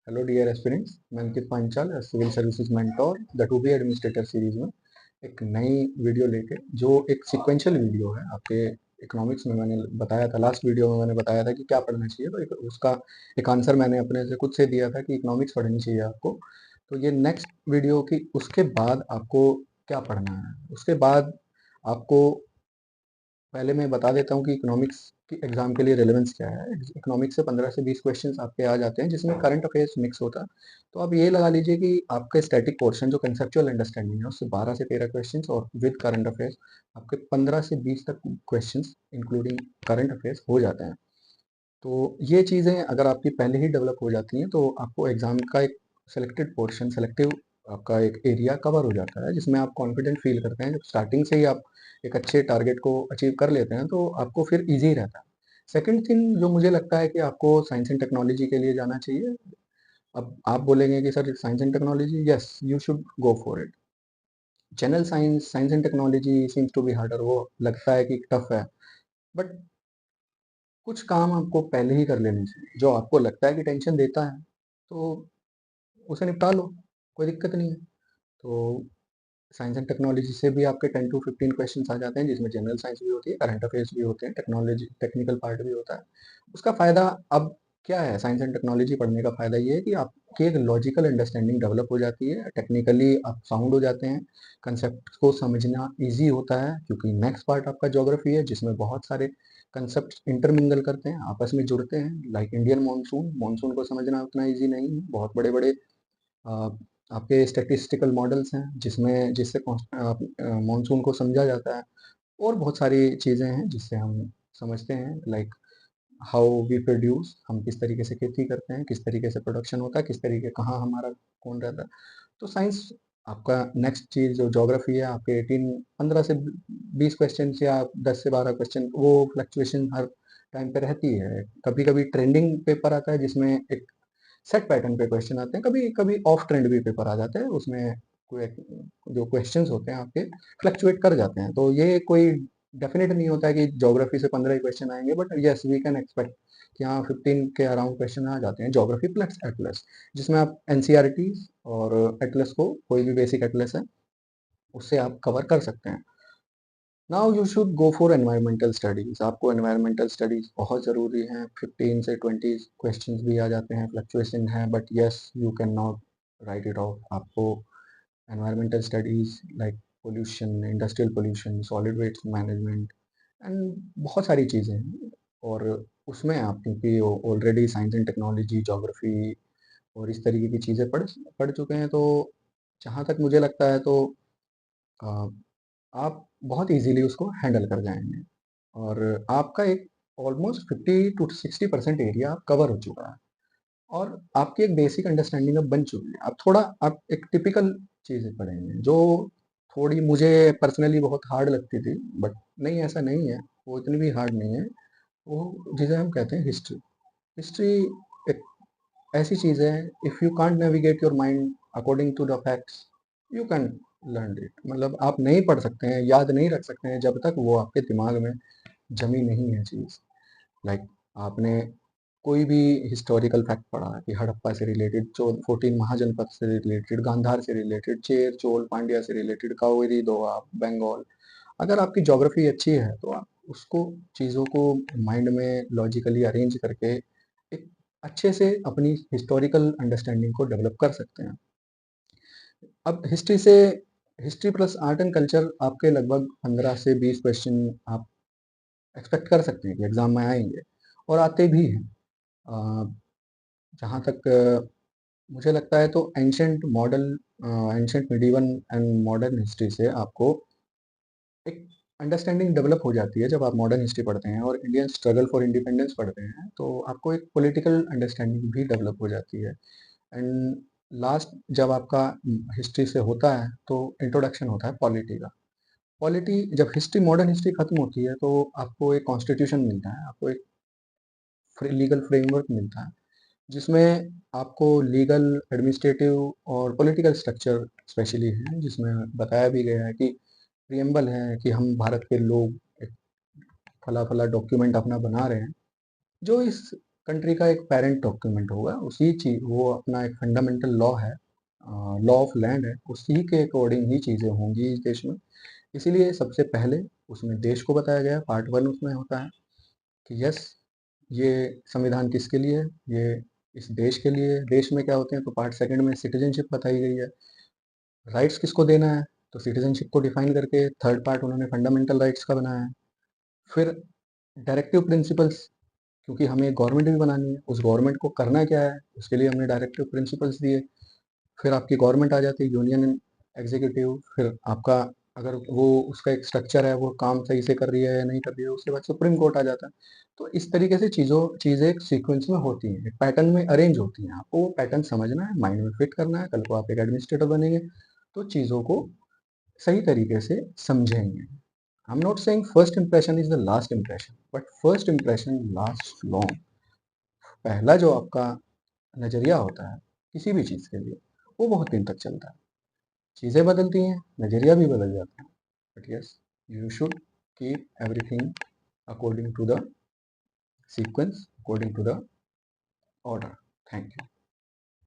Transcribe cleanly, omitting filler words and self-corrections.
Hello dear aspirants, मैं Ankit Panchal, civil services mentor the to be administrator series में एक नई वीडियो लेके, जो एक सीक्वेंशियल वीडियो है। आपके इकोनॉमिक्स में मैंने बताया था, लास्ट वीडियो में मैंने बताया था कि क्या पढ़ना चाहिए, तो उसका एक आंसर मैंने अपने से खुद से दिया था कि इकोनॉमिक्स पढ़नी चाहिए आपको। तो ये नेक्स्ट वीडियो की उसके बाद आपको क्या पढ़ना है, उसके बाद आपको पहले मैं बता देता हूँ कि इकोनॉमिक्स की एग्जाम के लिए रेलेवेंस क्या है। इकोनॉमिक्स से 15 से 20 क्वेश्चंस आपके आ जाते हैं, जिसमें करंट अफेयर्स मिक्स होता है। तो आप ये लगा लीजिए कि आपके स्टैटिक पोर्शन जो कंसेप्चुअल अंडरस्टैंडिंग है, उससे 12 से 13 क्वेश्चंस, और विद करंट अफेयर्स आपके 15 से 20 तक क्वेश्चंस इंक्लूडिंग करंट अफेयर्स हो जाते हैं। तो ये चीज़ें अगर आपकी पहले ही डेवलप हो जाती हैं, तो आपको एग्जाम का एक सेलेक्टेड पोर्शन, सेलेक्टिव आपका एक एरिया कवर हो जाता है, जिसमें आप कॉन्फिडेंट फील करते हैं। जब स्टार्टिंग से ही आप एक अच्छे टारगेट को अचीव कर लेते हैं, तो आपको फिर ईजी रहता है। सेकंड थिंग जो मुझे लगता है कि आपको साइंस एंड टेक्नोलॉजी के लिए जाना चाहिए। अब आप बोलेंगे कि sir science and technology, yes you should go for it. General science, science and technology seems to be harder, वो लगता है कि टफ है। बट कुछ काम आपको पहले ही कर लेने चाहिए। जो आपको लगता है कि टेंशन देता है, तो उसे निपटा लो, कोई दिक्कत नहीं है। तो साइंस एंड टेक्नोलॉजी से भी आपके 10 टू 15 क्वेश्चंस आ जाते हैं, जिसमें जनरल साइंस भी होती है, करंट अफेयर्स भी होते हैं, टेक्नोलॉजी टेक्निकल पार्ट भी होता है। उसका फ़ायदा अब क्या है, साइंस एंड टेक्नोलॉजी पढ़ने का फ़ायदा ये है कि आपकी एक लॉजिकल अंडरस्टैंडिंग डेवलप हो जाती है, टेक्निकली आप साउंड हो जाते हैं, कंसेप्ट को समझना ईजी होता है। क्योंकि नेक्स्ट पार्ट आपका ज्योग्राफी है, जिसमें बहुत सारे कंसेप्ट इंटरमिंगल करते हैं, आपस में जुड़ते हैं। लाइक इंडियन मानसून, मानसून को समझना उतना ईजी नहीं है। बहुत बड़े बड़े आपके स्टैटिस्टिकल मॉडल्स हैं, जिससे मानसून को समझा जाता है। और बहुत सारी चीज़ें हैं जिससे हम समझते हैं, लाइक हाउ वी प्रोड्यूस, हम किस तरीके से खेती करते हैं, किस तरीके से प्रोडक्शन होता है, किस तरीके कहाँ हमारा कौन रहता है। तो साइंस आपका नेक्स्ट चीज़ जो ज्योग्राफी है, आपके 15 से 20 क्वेश्चन या 10 से 12 क्वेश्चन, वो फ्लक्चुएशन हर टाइम पे रहती है। कभी कभी ट्रेंडिंग पेपर आता है, जिसमें एक सेट पैटर्न पे क्वेश्चन आते हैं, कभी कभी ऑफ ट्रेंड भी पेपर आ जाते हैं, उसमें कोई जो क्वेश्चंस होते हैं आपके फ्लक्चुएट कर जाते हैं। तो ये कोई डेफिनेट नहीं होता है कि ज्योग्राफी से 15 ही क्वेश्चन आएंगे, but yes we can expect कि हाँ 15 के अराउंड क्वेश्चन आ जाते हैं ज्योग्राफी प्लस एटलस, जिसमें आप एनसीईआरटी और एटलस को, कोई भी बेसिक एटलस है उससे आप कवर कर सकते हैं। Now you should go for environmental studies. आपको एनवायरमेंटल स्टडीज बहुत ज़रूरी हैं। 15 से 20 क्वेश्चंस भी आ जाते हैं, फ्लक्चुएशन है, but yes you can not write it off. आपको environmental studies like pollution, industrial pollution, solid waste management and बहुत सारी चीज़ें हैं। और उसमें आप क्योंकि already science and technology, geography और इस तरीके की चीज़ें पढ़ पढ़ चुके हैं, तो जहाँ तक मुझे लगता है, तो अ, आप बहुत इजीली उसको हैंडल कर जाएंगे। और आपका एक ऑलमोस्ट 50 to 60% एरिया कवर हो चुका है, और आपकी एक बेसिक अंडरस्टैंडिंग अब बन चुकी है। अब थोड़ा आप एक टिपिकल चीज़ें पढ़ेंगे, जो थोड़ी मुझे पर्सनली बहुत हार्ड लगती थी, बट नहीं, ऐसा नहीं है, वो इतनी भी हार्ड नहीं है। वो जिसे हम कहते हैं हिस्ट्री। हिस्ट्री एक ऐसी चीज़ है, if you can't navigate your mind according to the facts, you can learn it. मतलब आप नहीं पढ़ सकते हैं, याद नहीं रख सकते हैं, जब तक वो आपके दिमाग में जमी नहीं है चीज़। लाइक आपने कोई भी हिस्टोरिकल फैक्ट पढ़ा कि हड़प्पा से रिलेटेड, 14 महाजनपद से रिलेटेड, गांधार से रिलेटेड, चेर चोल पांड्या से रिलेटेड, कावेरी दोआब, बंगाल। अगर आपकी ज्योग्राफी अच्छी है, तो आप उसको, चीज़ों को माइंड में लॉजिकली अरेंज करके एक अच्छे से अपनी हिस्टोरिकल अंडरस्टैंडिंग को डेवलप कर सकते हैं। अब history plus art and culture आपके लगभग 15 से 20 क्वेश्चन आप एक्सपेक्ट कर सकते हैं कि एग्जाम में आएंगे, और आते भी हैं। अ, जहाँ तक मुझे लगता है, तो ancient medieval and modern history से आपको एक अंडरस्टैंडिंग डेवलप हो जाती है। जब आप मॉडर्न हिस्ट्री पढ़ते हैं और इंडियन स्ट्रगल फॉर इंडिपेंडेंस पढ़ते हैं, तो आपको एक पॉलिटिकल अंडरस्टैंडिंग भी डेवलप हो जाती है। एंड लास्ट जब आपका हिस्ट्री से होता है, तो इंट्रोडक्शन होता है पॉलिटी का। पॉलिटी, जब हिस्ट्री, मॉडर्न हिस्ट्री खत्म होती है, तो आपको एक कॉन्स्टिट्यूशन मिलता है, आपको एक लीगल फ्रेमवर्क मिलता है, जिसमें आपको लीगल, एडमिनिस्ट्रेटिव और पॉलिटिकल स्ट्रक्चर स्पेशली है, जिसमें बताया भी गया है कि प्रियम्बल है कि हम भारत के लोग एक फला फला डॉक्यूमेंट अपना बना रहे हैं, जो इस कंट्री का एक पेरेंट डॉक्यूमेंट होगा, उसी चीज वो अपना एक फंडामेंटल लॉ है, लॉ ऑफ लैंड है, उसी के अकॉर्डिंग ही चीज़ें होंगी इस देश में। इसीलिए सबसे पहले उसमें देश को बताया गया, पार्ट 1 उसमें होता है कि यस ये संविधान किसके लिए है, ये इस देश के लिए है। देश में क्या होते हैं, तो पार्ट 2 में सिटीजनशिप बताई गई है, राइट्स किसको देना है, तो सिटीजनशिप को डिफाइन करके थर्ड पार्ट उन्होंने फंडामेंटल राइट्स का बनाया है। फिर डायरेक्टिव प्रिंसिपल्स, क्योंकि हमें गवर्नमेंट भी बनानी है, उस गवर्नमेंट को करना क्या है, उसके लिए हमने डायरेक्टिव प्रिंसिपल्स दिए। फिर आपकी गवर्नमेंट आ जाती है, यूनियन एग्जीक्यूटिव। फिर आपका अगर वो उसका एक स्ट्रक्चर है, वो काम सही से कर रही है या नहीं कर रही है, उसके बाद सुप्रीम कोर्ट आ जाता है। तो इस तरीके से चीज़ें एक सीक्वेंस में होती हैं, एक पैटर्न में अरेंज होती हैं। आपको वो पैटर्न समझना है, माइंड में फिट करना है, कल को आप एक एडमिनिस्ट्रेटर बनेंगे तो चीज़ों को सही तरीके से समझेंगे। I am not saying first impression is the last impression, but first impression last long. पहला जो आपका नज़रिया होता है किसी भी चीज़ के लिए, वो बहुत दिन तक चलता है। चीज़ें बदलती हैं, नज़रिया भी बदल जाता है, but yes you should keep everything according to the sequence, according to the order. Thank you.